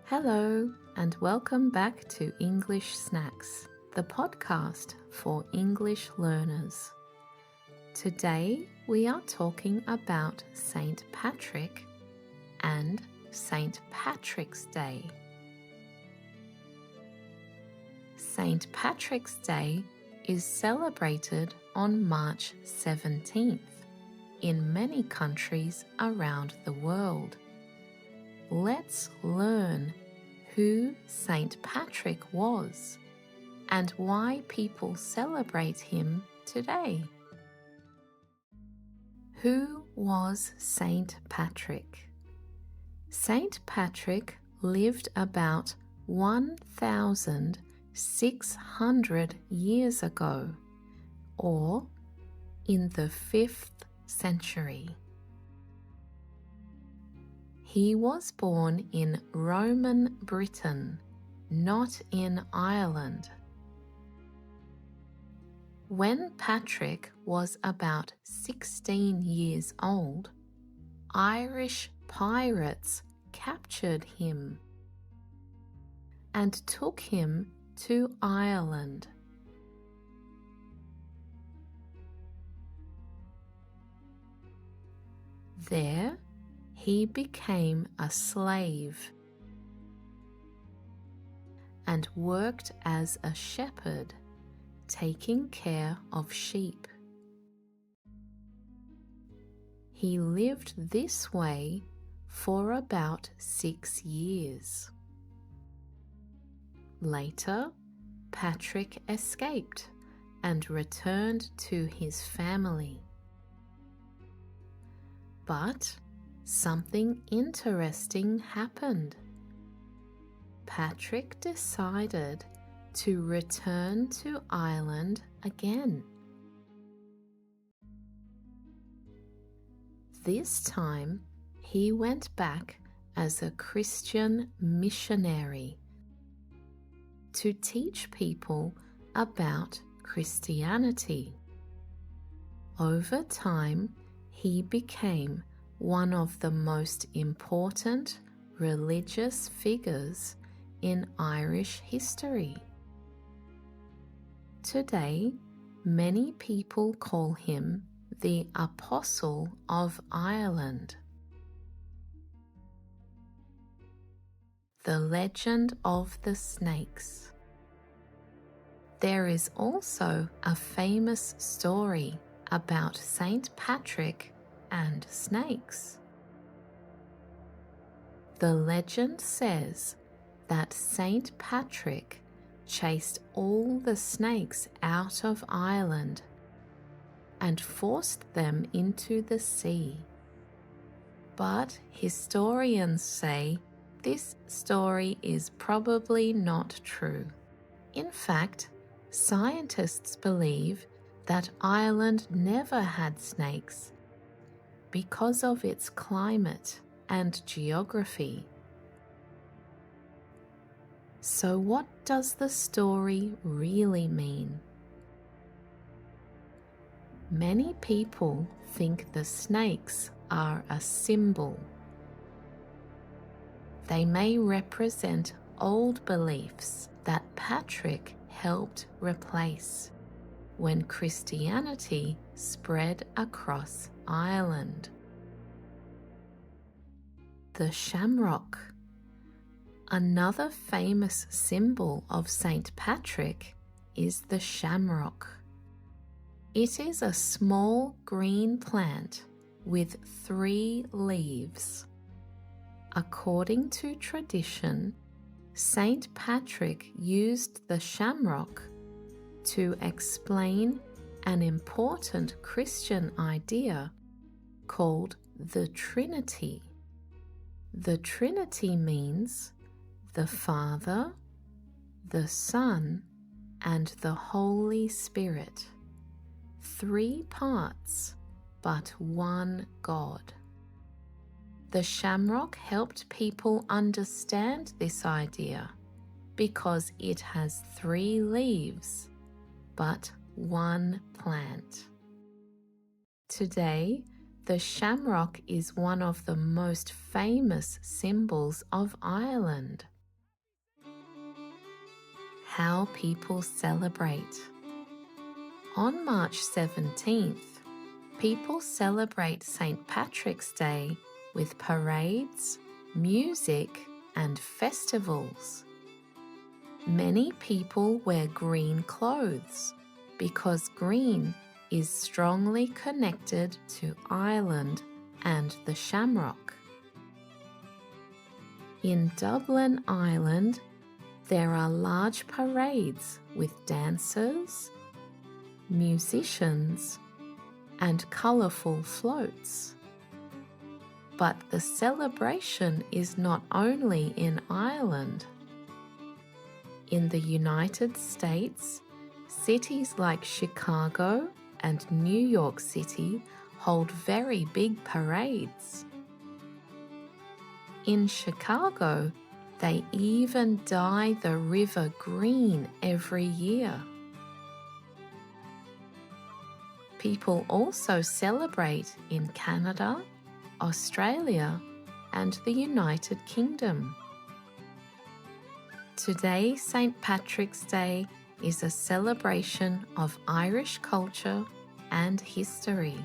Hello, and welcome back to English Snacks, the podcast for English learners. Today we are talking about St. Patrick and St. Patrick's Day. St. Patrick's Day is celebrated on March 17th in many countries around the world. Let's learn who St. Patrick was and why people celebrate him today. Who was St. Patrick? St. Patrick lived about 1,600 years ago, or in the 5th century. He was born in Roman Britain, not in Ireland. When Patrick was about 16 years old, Irish pirates captured him and took him to Ireland. There, he became a slave and worked as a shepherd, taking care of sheep. He lived this way for about 6 years. Later, Patrick escaped and returned to his family. But something interesting happened. Patrick decided to return to Ireland again. This time, he went back as a Christian missionary to teach people about Christianity. Over time, he became one of the most important religious figures in Irish history. Today, many people call him the Apostle of Ireland. The legend of the snakes. There is also a famous story about St. Patrick and snakes. The legend says that St. Patrick chased all the snakes out of Ireland and forced them into the sea. But historians say this story is probably not true. In fact, scientists believe that Ireland never had snakes because of its climate and geography. So what does the story really mean? Many people think the snakes are a symbol. They may represent old beliefs that Patrick helped replace when Christianity spread across Ireland. The shamrock. Another famous symbol of St. Patrick is the shamrock. It is a small green plant with 3 leaves. According to tradition, St. Patrick used the shamrock to explain an important Christian idea called the Trinity. The Trinity means the Father, the Son, and the Holy Spirit. 3 parts, but one God. The shamrock helped people understand this idea because it has 3 leaves, but one plant. Today, the shamrock is one of the most famous symbols of Ireland. how people celebrate. On March 17th, people celebrate St. Patrick's Day with parades, music, and festivals. Many people wear green clothes because green is strongly connected to Ireland and the shamrock. In Dublin, Ireland, there are large parades with dancers, musicians, and colourful floats. But the celebration is not only in Ireland. In the United States, cities like Chicago and New York City hold very big parades. In Chicago, they even dye the river green every year. People also celebrate in Canada, Australia, and the United Kingdom. Today, St. Patrick's Day is a celebration of Irish culture and history.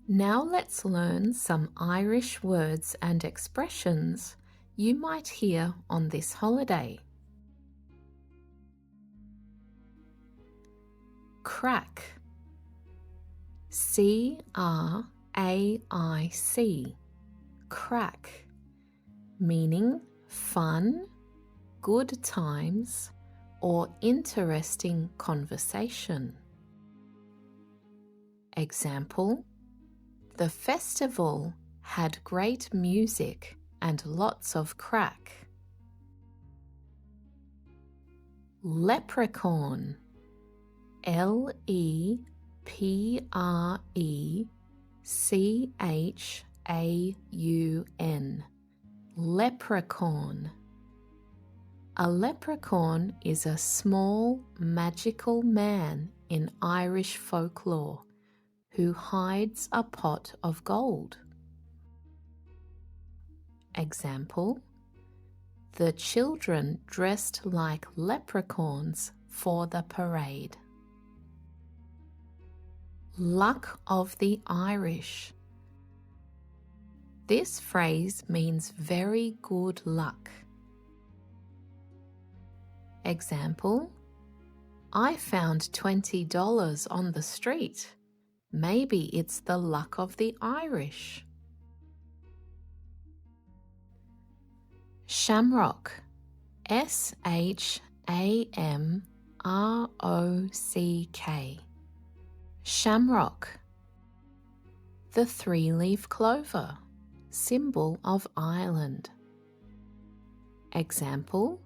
Now let's learn some Irish words and expressions you might hear on this holiday. Craic. C-R-A-I-C. Craic. Meaning fun, good times, or interesting conversation. Example: the festival had great music and lots of craic. Leprechaun. L-E-P-R-E-C-H-A-U-N. Leprechaun. A leprechaun is a small, magical man in Irish folklore who hides a pot of gold. Example: the children dressed like leprechauns for the parade. Luck of the Irish. This phrase means very good luck. Example: I found $20 on the street. Maybe it's the luck of the Irish. Shamrock. S-H-A-M-R-O-C-K. Shamrock. The three-leaf clover, symbol of Ireland. Example: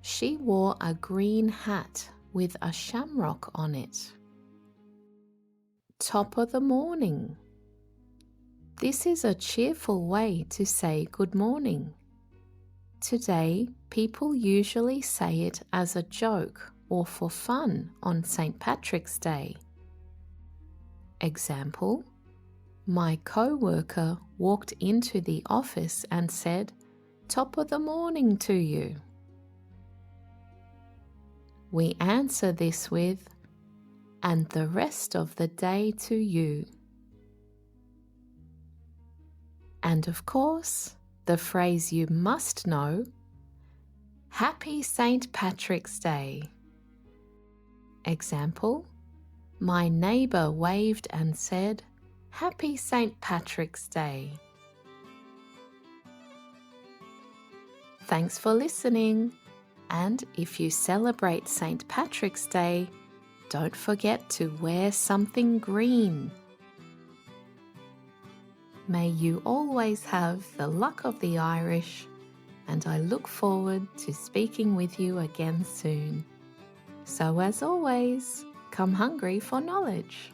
she wore a green hat with a shamrock on it. Top of the morning. This is a cheerful way to say good morning. Today, people usually say it as a joke or for fun on St. Patrick's Day. Example: my co-worker walked into the office and said, "Top of the morning to you." We answer this with, "and the rest of the day to you." And of course, the phrase you must know, Happy St. Patrick's Day. Example: my neighbour waved and said, "Happy St. Patrick's Day." Thanks for listening, and if you celebrate St. Patrick's Day, don't forget to wear something green. May you always have the luck of the Irish, and I look forward to speaking with you again soon. So as always, come hungry for knowledge.